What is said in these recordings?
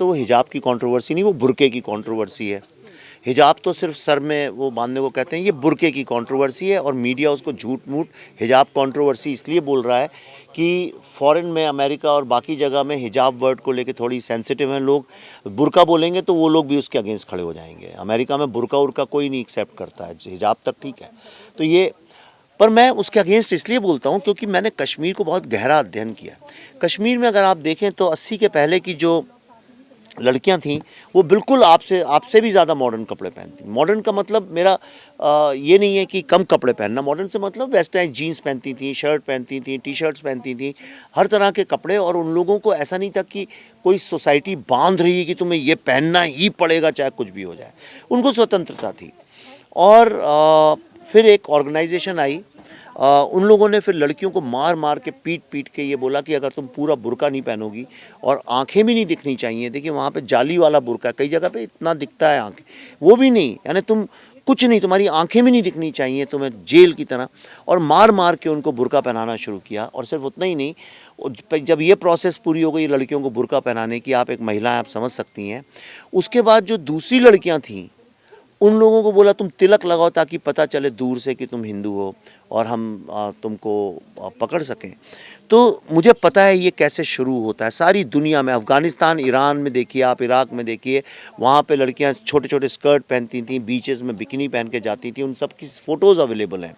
तो वो हिजाब की कंट्रोवर्सी नहीं, वो बुर्के की कंट्रोवर्सी है। हिजाब तो सिर्फ सर में वो बांधने को कहते हैं, ये बुर्के की कंट्रोवर्सी है। और मीडिया उसको झूठ मूठ हिजाब कंट्रोवर्सी इसलिए बोल रहा है कि फॉरेन में, अमेरिका और बाकी जगह में हिजाब वर्ड को लेके थोड़ी सेंसिटिव हैं लोग। बुर्का बोलेंगे तो वो लोग भी उसके अगेंस्ट खड़े हो जाएंगे। अमेरिका में बुर्का उर्का कोई नहीं एक्सेप्ट करता है, हिजाब तक ठीक है। तो ये, पर मैं उसके अगेंस्ट इसलिए बोलता हूँ क्योंकि मैंने कश्मीर को बहुत गहरा अध्ययन किया। कश्मीर में अगर आप देखें तो 80 के पहले की जो लड़कियां थीं वो बिल्कुल आपसे भी ज़्यादा मॉडर्न कपड़े पहनती। मॉडर्न का मतलब मेरा ये नहीं है कि कम कपड़े पहनना, मॉडर्न से मतलब वेस्टर्न जीन्स पहनती थी, शर्ट पहनती थी, टी शर्ट्स पहनती थी, हर तरह के कपड़े। और उन लोगों को ऐसा नहीं था कि कोई सोसाइटी बांध रही है कि तुम्हें ये पहनना ही पड़ेगा चाहे कुछ भी हो जाए। उनको स्वतंत्रता थी। और फिर एक ऑर्गेनाइजेशन आई, उन लोगों ने फिर लड़कियों को मार मार के पीट पीट के ये बोला कि अगर तुम पूरा बुर्का नहीं पहनोगी और आंखें भी नहीं दिखनी चाहिए। देखिए वहाँ पे जाली वाला बुर्का, कई जगह पे इतना दिखता है आंखें, वो भी नहीं, यानी तुम कुछ नहीं, तुम्हारी आंखें भी नहीं दिखनी चाहिए, तुम्हें जेल की तरह। और मार मार के उनको बुर्का पहनाना शुरू किया। और सिर्फ उतना ही नहीं, जब ये प्रोसेस पूरी हो गई लड़कियों को बुर्का पहनाने की, आप एक महिला आप समझ सकती हैं, उसके बाद जो दूसरी लड़कियाँ थीं उन लोगों को बोला तुम तिलक लगाओ ताकि पता चले दूर से कि तुम हिंदू हो और हम तुमको पकड़ सकें। तो मुझे पता है ये कैसे शुरू होता है सारी दुनिया में। अफ़गानिस्तान, ईरान में देखिए आप, इराक में देखिए, वहाँ पे लड़कियाँ छोटे छोटे स्कर्ट पहनती थीं, बीचेस में बिकिनी पहन के जाती थी, उन सब की फ़ोटोज़ अवेलेबल हैं।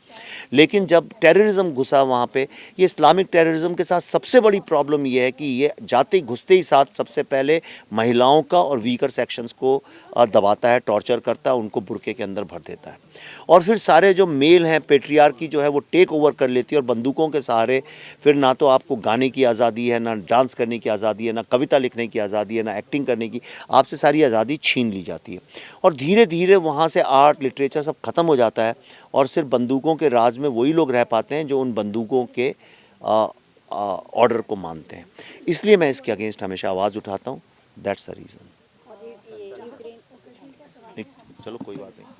लेकिन जब टेररिज्म घुसा वहाँ पे, ये इस्लामिक टेररिज्म के साथ सबसे बड़ी प्रॉब्लम ये है कि ये जाते घुसते ही साथ सबसे पहले महिलाओं का और वीकर सेक्शंस को दबाता है, टॉर्चर करता है, उनको बुर्के के अंदर भर देता है। और फिर सारे जो मेल हैं, पेट्रियार्की जो है वो टेक ओवर कर लेती है और बंदूकों के सहारे फिर ना तो आपको गाने की आज़ादी है, ना डांस करने की आज़ादी है, ना कविता लिखने की आज़ादी है, ना एक्टिंग करने की, आपसे सारी आज़ादी छीन ली जाती है। और धीरे धीरे वहाँ से आर्ट, लिटरेचर सब खत्म हो जाता है और सिर्फ बंदूकों के राज में वही लोग रह पाते हैं जो उन बंदूकों के ऑर्डर को मानते हैं। इसलिए मैं इसके अगेंस्ट हमेशा आवाज़ उठाता हूँ। That's the reason. चलो कोई बात नहीं।